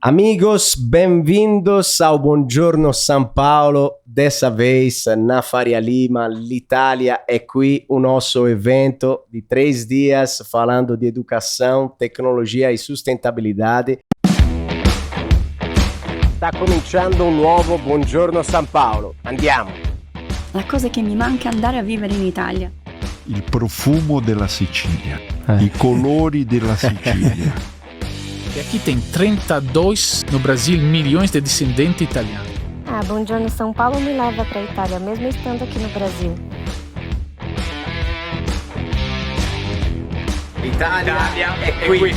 Amigos, bem-vindos ao Buongiorno São Paulo. Dessa vez na Faria Lima, l'Italia é qui o nosso evento de 3 dias falando de educação, tecnologia e sustentabilidade. Sta cominciando un nuovo Buongiorno São Paulo. Andiamo! La cosa che mi manca è andare a vivere in Italia. Il profumo della Sicilia, i colori della Sicilia. E aqui tem 32 no Brasil milhões de descendentes italianos. Buongiorno São Paulo me leva para a Itália, mesmo estando aqui no Brasil. Itália é qui.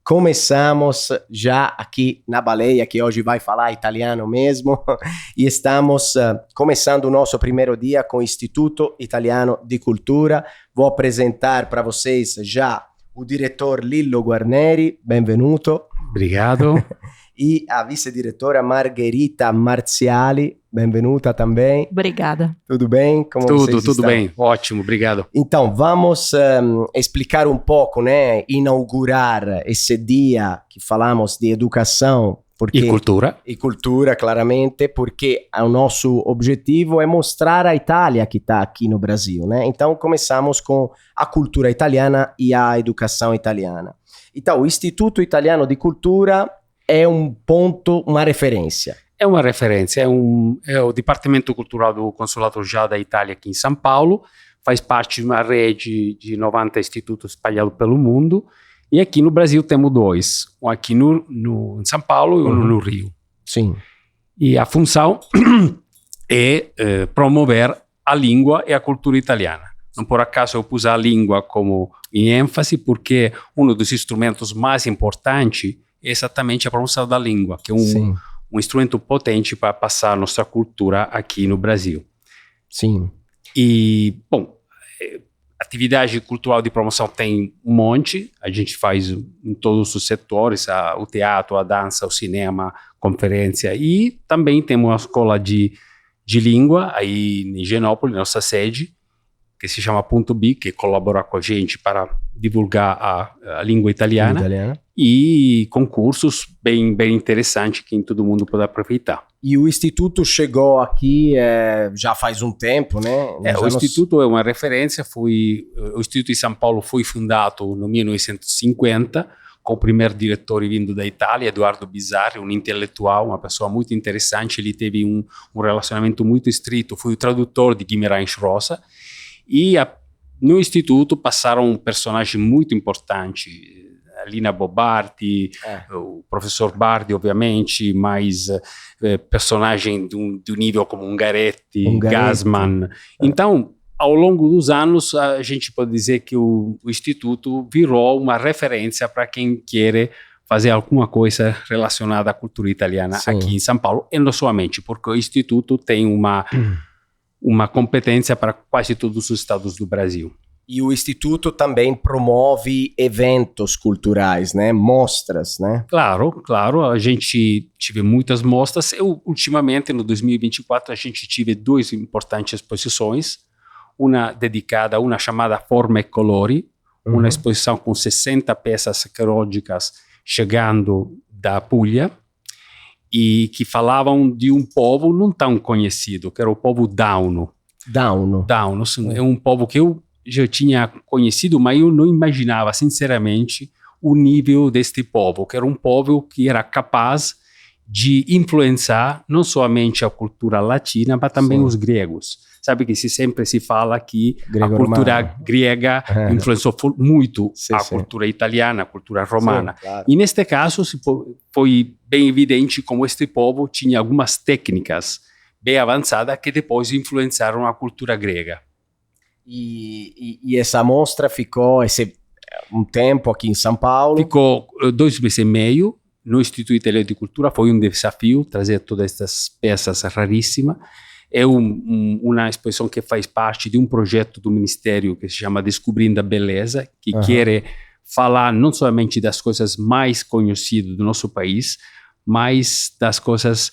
Começamos já aqui na Baleia, que hoje vai falar italiano mesmo, e estamos começando o nosso primeiro dia com o Instituto Italiano de Cultura. Vou apresentar para vocês já o diretor Lillo Guarneri, benvenuto. Obrigado. E a vice-diretora Margherita Marziali, benvenuta também. Obrigada. Tudo bem? Como vocês estão? Tudo bem, ótimo, obrigado. Então, vamos explicar um pouco, né? Inaugurar esse dia que falamos de educação. Porque, E cultura, claramente, porque o nosso objetivo é mostrar a Itália que está aqui no Brasil, né? Então, começamos com a cultura italiana e a educação italiana. Então, o Instituto Italiano de Cultura é um ponto, uma referência. É uma referência, é o Departamento Cultural do Consulado Geral da Itália aqui em São Paulo, faz parte de uma rede de 90 institutos espalhados pelo mundo, e aqui no Brasil temos 2, um aqui em São Paulo e um no Rio. Sim. E a função é promover a língua e a cultura italiana. Não por acaso eu pus a língua como em ênfase, porque um dos instrumentos mais importantes é exatamente a promoção da língua, que é um instrumento potente para passar a nossa cultura aqui no Brasil. Sim. E, bom, atividade cultural de promoção tem um monte, a gente faz em todos os setores, o teatro, a dança, o cinema, conferência, e também temos uma escola de língua aí em Higienópolis, nossa sede, que se chama Ponto B, que colabora com a gente para divulgar a língua italiana. E concursos bem interessantes que todo mundo pode aproveitar. E o Instituto chegou aqui já faz um tempo, né? O Instituto é uma referência, o Instituto de São Paulo foi fundado no 1950, com o primeiro diretor vindo da Itália, Eduardo Bizzarri, um intelectual, uma pessoa muito interessante. Ele teve um relacionamento muito estreito, foi o tradutor de Guimarães Rosa, e no Instituto passaram personagens muito importantes, a Lina Bobardi, o professor Bardi, obviamente, mas personagem de um nível como Ungaretti, Gassman. Então, ao longo dos anos, a gente pode dizer que o Instituto virou uma referência para quem quer fazer alguma coisa relacionada à cultura italiana aqui em São Paulo, e não somente, porque o Instituto tem uma competência para quase todos os estados do Brasil. E o Instituto também promove eventos culturais, né? Mostras, né? Claro. A gente tive muitas mostras. Ultimamente, no 2024, a gente tive 2 importantes exposições. Uma dedicada, uma chamada Forma e Colori, uma exposição com 60 peças arqueológicas chegando da Puglia, e que falavam de um povo não tão conhecido, que era o povo Dauno. Dauno, é um povo que eu já tinha conhecido, mas eu não imaginava, sinceramente, o nível deste povo, que era um povo que era capaz de influenciar não somente a cultura latina, mas também os gregos. Sabe que sempre se fala que a cultura grega influenciou muito a cultura italiana, a cultura romana. Claro. E neste caso foi bem evidente como este povo tinha algumas técnicas bem avançadas que depois influenciaram a cultura grega. E essa mostra ficou um tempo aqui em São Paulo? Ficou 2 meses e meio no Instituto Italiano de Cultura. Foi um desafio trazer todas essas peças raríssimas. É uma exposição que faz parte de um projeto do Ministério que se chama Descobrindo a Beleza, que quer falar não somente das coisas mais conhecidas do nosso país, mas das coisas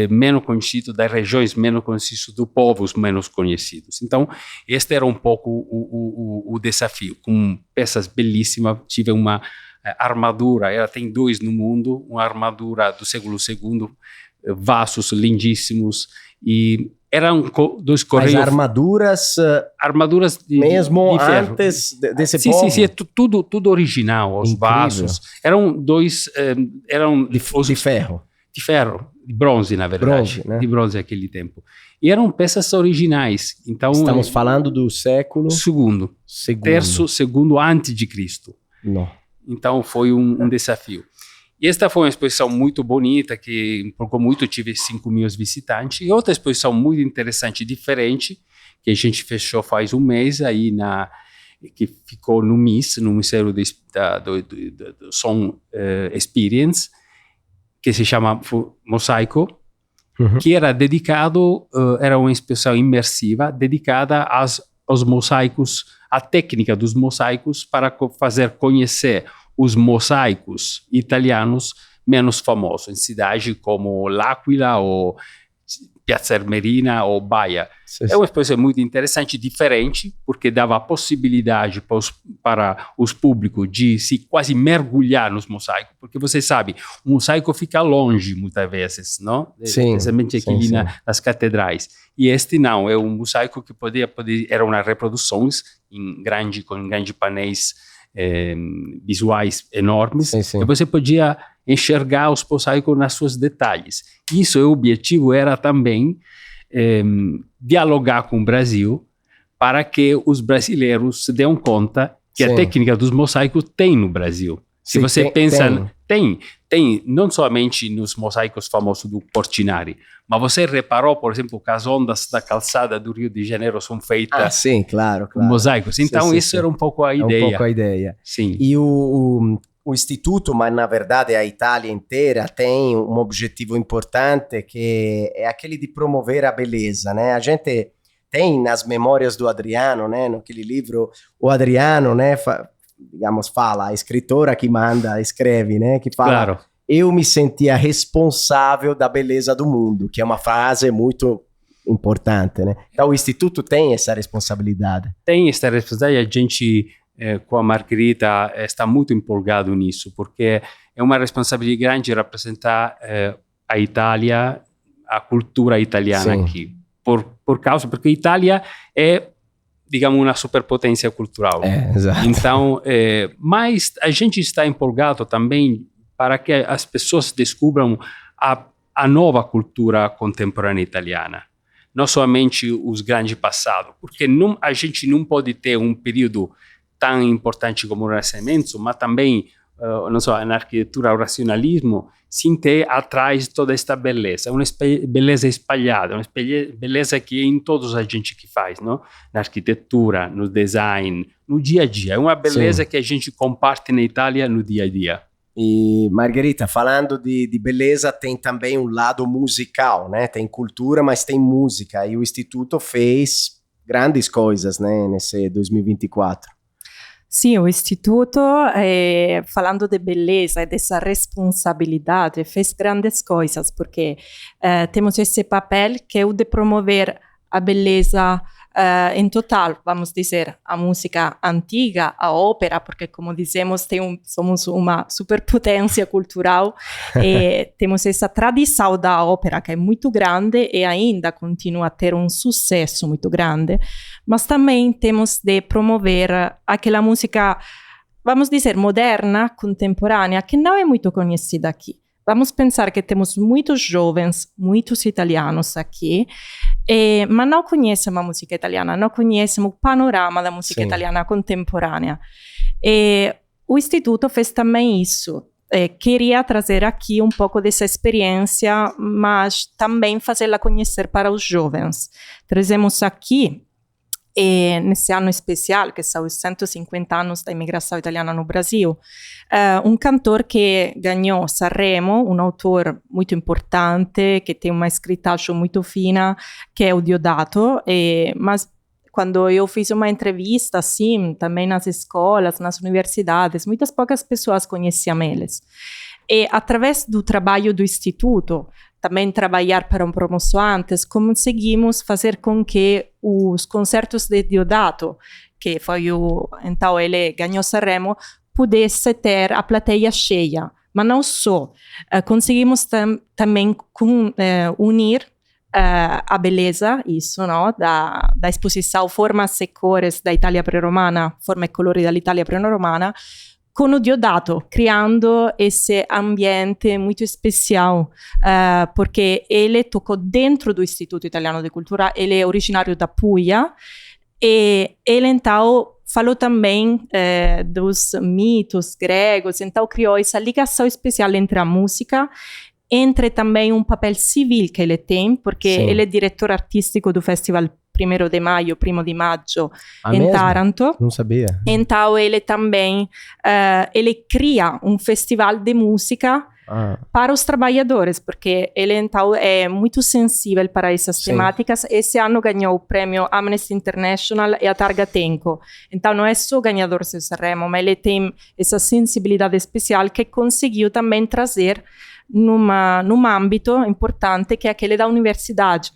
menos conhecidos, das regiões menos conhecidas, dos povos menos conhecidos. Então, este era um pouco o desafio. Com peças belíssimas, tive uma armadura, ela tem 2 no mundo, uma armadura do século II, vasos lindíssimos, e eram 2 correios... Mas armaduras mesmo de ferro. Antes desse povo? Sim, tudo original, os vasos. Eram 2... de ferro. De ferro, de bronze, na verdade. De bronze naquele tempo. E eram peças originais. Então, estamos falando do século... Segundo. Segundo antes de Cristo. Não. Então foi um desafio. E esta foi uma exposição muito bonita, que empolgou muito, tive 5.000 visitantes. E outra exposição muito interessante, diferente, que a gente fechou faz um mês, aí que ficou no MIS, no Museu do Som Experience, que se chama Mosaico, que era dedicado, era uma exposição imersiva, dedicada aos mosaicos, à técnica dos mosaicos, para fazer conhecer os mosaicos italianos menos famosos, em cidades como L'Aquila, ou Piazza Armerina, ou Baia. É uma exposição muito interessante, diferente, porque dava a possibilidade para os públicos de se quase mergulhar nos mosaicos, porque você sabe, o mosaico fica longe muitas vezes, não? Sim. Especialmente aqui nas catedrais. E este não, é um mosaico que era uma reproduções com grandes painéis visuais enormes, e você podia enxergar os mosaicos nos seus detalhes. Isso, o objetivo era também dialogar com o Brasil, para que os brasileiros se dêem conta que a técnica dos mosaicos tem no Brasil. Se você pensa, tem não somente nos mosaicos famosos do Portinari, mas você reparou, por exemplo, que as ondas da calçada do Rio de Janeiro são feitas com mosaicos. Então, isso era um pouco a ideia. É um pouco a ideia. Sim. E o Instituto, mas na verdade a Itália inteira, tem um objetivo importante, que é aquele de promover a beleza, né? A gente tem nas memórias do Adriano, né? Naquele livro, o Adriano, né? Fala, a escritora que escreve, né? Que fala, claro. Eu me sentia responsável da beleza do mundo, que é uma frase muito importante, né? Então o Instituto tem essa responsabilidade. Tem essa responsabilidade, a gente, com a Margherita, está muito empolgado nisso, porque é uma responsabilidade grande representar a Itália, a cultura italiana aqui. Porque a Itália é, digamos, uma superpotência cultural. Exato. Então, mas a gente está empolgado também para que as pessoas descubram a nova cultura contemporânea italiana. Não somente os grandes passados, porque a gente não pode ter um período tão importante como o Renascimento, mas também, na arquitetura, o racionalismo, sem ter atrás toda esta beleza, uma beleza espalhada, uma beleza que é em todos a gente que faz, não? Na arquitetura, no design, no dia a dia. É uma beleza que a gente comparte na Itália no dia a dia. E, Margherita, falando de beleza, tem também um lado musical, né? Tem cultura, mas tem música. E o Instituto fez grandes coisas, né, nesse 2024. Sim, o Instituto, falando de beleza e dessa responsabilidade, fez grandes coisas, porque temos esse papel que é o de promover a beleza em total, vamos dizer, a música antiga, a ópera, porque, como dizemos, somos uma superpotência cultural e temos essa tradição da ópera que é muito grande e ainda continua a ter um sucesso muito grande, mas também temos de promover aquela música, vamos dizer, moderna, contemporânea, que não é muito conhecida aqui. Vamos pensar que temos muitos jovens, muitos italianos aqui, mas não conhecem a música italiana, não conhecem o panorama da música italiana contemporânea. O Instituto fez também isso. Queria trazer aqui um pouco dessa experiência, mas também fazê-la conhecer para os jovens. Trazemos aqui, nesse ano especial, que são os 150 anos da imigração italiana no Brasil, um cantor que ganhou Sanremo, um autor muito importante, que tem uma escritagem muito fina, que é o Diodato, mas quando eu fiz uma entrevista, assim, também nas escolas, nas universidades, muitas poucas pessoas conheciam eles. E através do trabalho do Instituto, também trabalhar para um promoção antes, conseguimos fazer com que os concertos de Diodato, que foi então ele ganhou Sanremo, pudesse ter a plateia cheia. Mas não só, conseguimos também unir a beleza, isso, no? da exposição Formas e Cores da Itália pré-romana, Forma e Colori dall'Italia pré-romana, com o Diodato, criando esse ambiente muito especial, porque ele tocou dentro do Instituto Italiano de Cultura, ele é originário da Puglia, e ele então falou também dos mitos gregos, então criou essa ligação especial entre a música, entre também um papel civil que ele tem, porque Sim. ele é diretor artístico do Festival 1º de Maggio, em mesmo? Taranto. Não sabia. Então ele também ele cria um festival de música para os trabalhadores, porque ele então é muito sensível para essas Sim. temáticas. Esse ano ganhou o prêmio Amnesty International e a Targa Tenco. Então não é só ganhador do Sanremo, mas ele tem essa sensibilidade especial que conseguiu também trazer num âmbito importante que é aquele da universidade.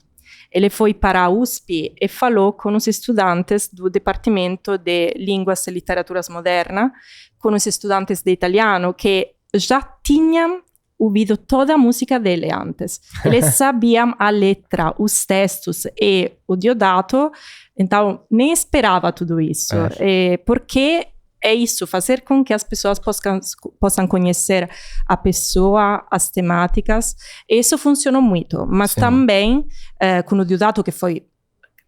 Ele foi para a USP e falou com os estudantes do Departamento de Línguas e Literaturas Modernas, com os estudantes de italiano, que já tinham ouvido toda a música dele antes. Eles sabiam a letra, os textos e o Diodato, então nem esperava tudo isso. Porque é isso, fazer com que as pessoas possam conhecer a pessoa, as temáticas. Isso funcionou muito, mas Sim. também com o Diodato, que foi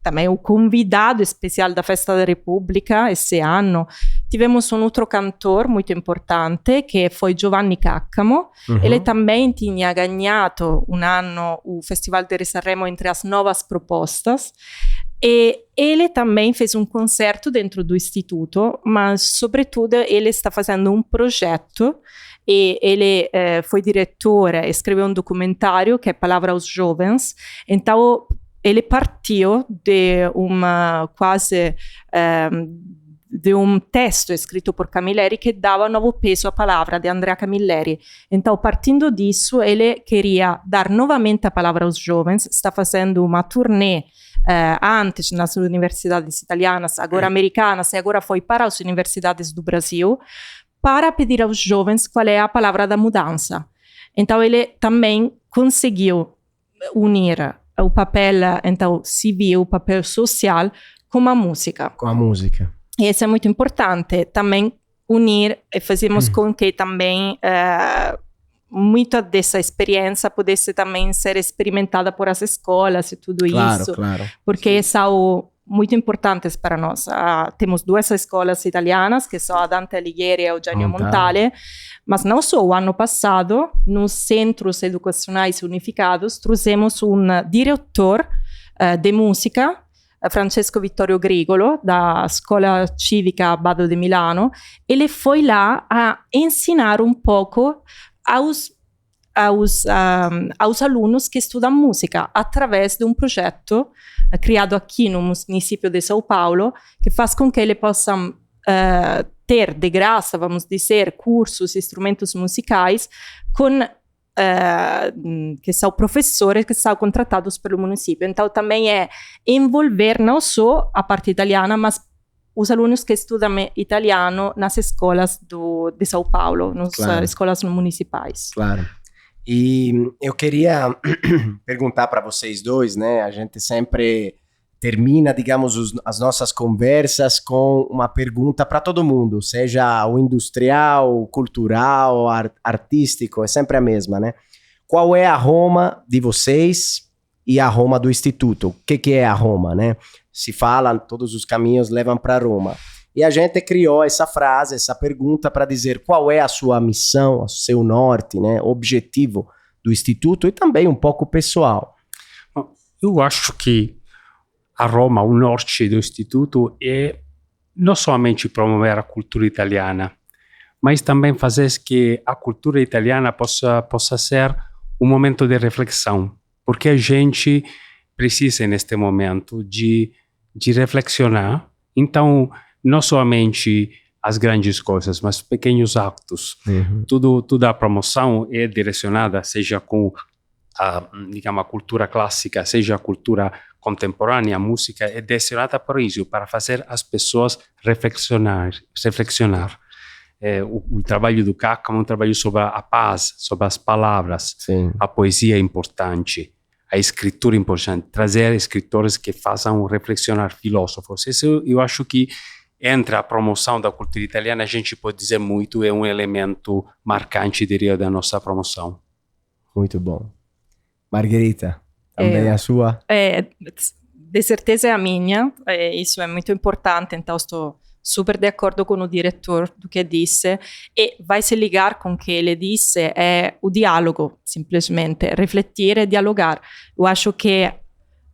também o convidado especial da Festa da Repubblica esse ano, tivemos um outro cantor muito importante, que foi Giovanni Caccamo. Ele também tinha ganhado um ano o Festival de Sanremo entre as novas propostas. E ele também fez um concerto dentro do Instituto, mas, sobretudo, ele está fazendo um projeto e ele foi diretor, escreveu um documentário que é Palavra aos Jovens. Então, ele partiu de de um texto escrito por Camilleri que dava novo peso à palavra de Andrea Camilleri. Então, partindo disso, ele queria dar novamente a palavra aos jovens, está fazendo uma turnê antes nas universidades italianas, agora americanas, e agora foi para as universidades do Brasil, para pedir aos jovens qual é a palavra da mudança. Então, ele também conseguiu unir o papel então, civil, o papel social, com a música. Com a música. E isso é muito importante, também unir e fazemos com que também muita dessa experiência pudesse também ser experimentada por as escolas e tudo isso. Claro. Porque são muito importantes para nós. Temos 2 escolas italianas, que são a Dante Alighieri e a Eugenio Montale, mas não só. O ano passado, nos Centros Educacionais Unificados, trouxemos um diretor de música, Francesco Vittorio Grigolo, da Scuola Civica Abbado de Milano. Ele foi lá a ensinar um pouco aos alunos que estudam música através de um projeto criado aqui no município de São Paulo, que faz com que eles possam ter de graça, vamos dizer, cursos, instrumentos musicais que são professores que são contratados pelo município. Então, também é envolver não só a parte italiana, mas os alunos que estudam italiano nas escolas de São Paulo, nas escolas municipais. Claro. E eu queria perguntar para vocês dois, né? A gente sempre termina, digamos, as nossas conversas com uma pergunta para todo mundo, seja o industrial, o cultural, o artístico, é sempre a mesma, né? Qual é a Roma de vocês e a Roma do Instituto? O que é a Roma, né? Se fala, todos os caminhos levam para Roma. E a gente criou essa frase, essa pergunta para dizer qual é a sua missão, o seu norte, né? Objetivo do Instituto e também um pouco pessoal. Eu acho que a Roma, o norte do Instituto, é não somente promover a cultura italiana, mas também fazer que a cultura italiana possa ser um momento de reflexão, porque a gente precisa, neste momento, de reflexionar. Então, não somente as grandes coisas, mas pequenos atos. Toda a promoção é direcionada, seja com a cultura clássica, seja a cultura contemporânea, a música, é direcionada para isso, para fazer as pessoas reflexionar. o trabalho do Cáccamo é um trabalho sobre a paz, sobre as palavras. Sim. A poesia é importante, a escritura é importante, trazer escritores que façam reflexionar filósofos. Isso eu acho que entre a promoção da cultura italiana, a gente pode dizer muito, é um elemento marcante, diria, da nossa promoção. Muito bom. Margherita, também a sua? De certeza é a minha, isso é muito importante, então estou super de acordo com o diretor do que disse, e vai se ligar com o que ele disse, é o diálogo, simplesmente, refletir e dialogar. Eu acho que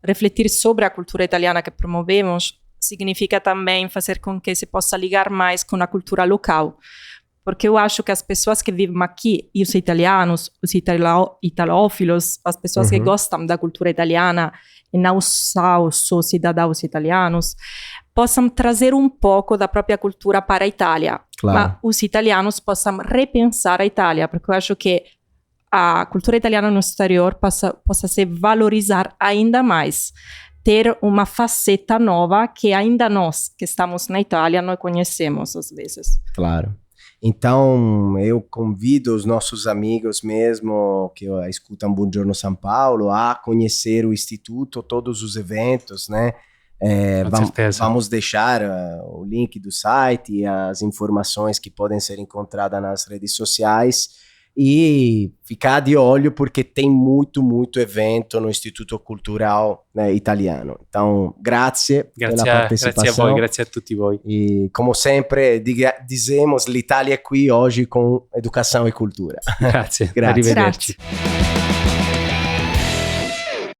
refletir sobre a cultura italiana que promovemos significa também fazer com que se possa ligar mais com a cultura local, porque eu acho que as pessoas que vivem aqui, e os italianos, os italófilos, as pessoas que gostam da cultura italiana, e não só os cidadãos italianos, possam trazer um pouco da própria cultura para a Itália. Claro. Mas os italianos possam repensar a Itália, porque eu acho que a cultura italiana no exterior possa se valorizar ainda mais, ter uma faceta nova que ainda nós, que estamos na Itália, não conhecemos às vezes. Claro. Então, eu convido os nossos amigos mesmo que escutam Buongiorno São Paulo a conhecer o Instituto, todos os eventos, né? Vamos deixar o link do site e as informações que podem ser encontradas nas redes sociais e ficar de olho porque tem muito evento no Instituto Cultural, né, italiano. Então, grazie pela partecipação. Grazie a voi, grazie a tutti voi. E como sempre dizemos, l'Italia è qui oggi con educação e cultura. Grazie. Grazie. Arrivederci.